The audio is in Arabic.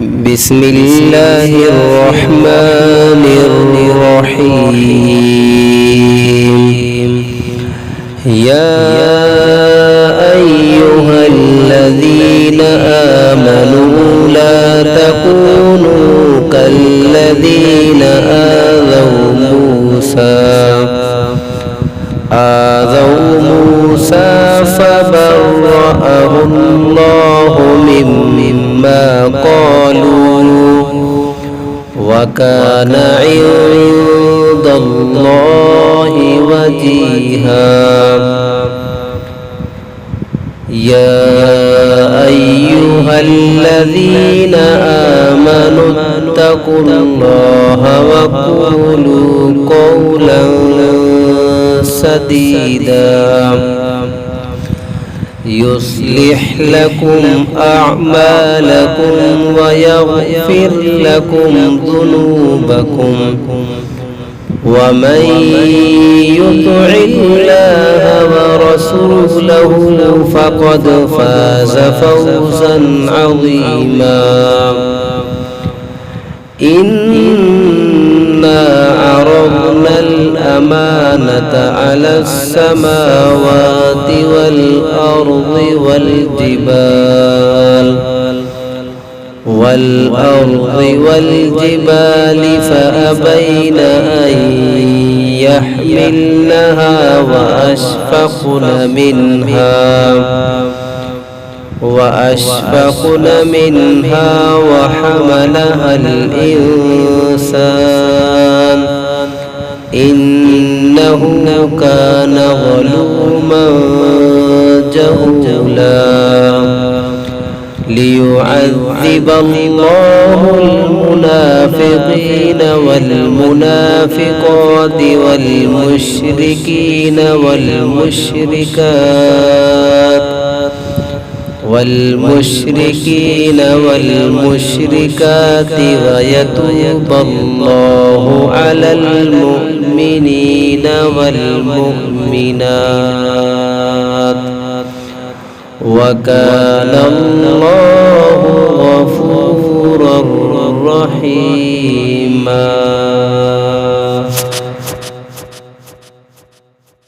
بسم الله الرحمن الرحيم يا أيها الذين آمنوا لا تكونوا كالذين آذوا موسى فبرأه الله مما قالوا وكان عند الله وجيها يا أيها الذين آمنوا اتقوا الله وقولوا قولا سديدا يصلح لكم أعمالكم ويغفر لكم ذنوبكم ومن يطع الله ورسوله فقد فاز فوزا عظيما إنا عرضنا الأمانة على السماوات والأرض والجبال فأبين أن يحملنها وأشفقن منها وحملها الإنسان إنه كان ظلوما جهولا ليعذب الله المنافقين والمنافقات والمشركين والمشركات ويتوب الله على المؤمنين والمؤمنات وكان الله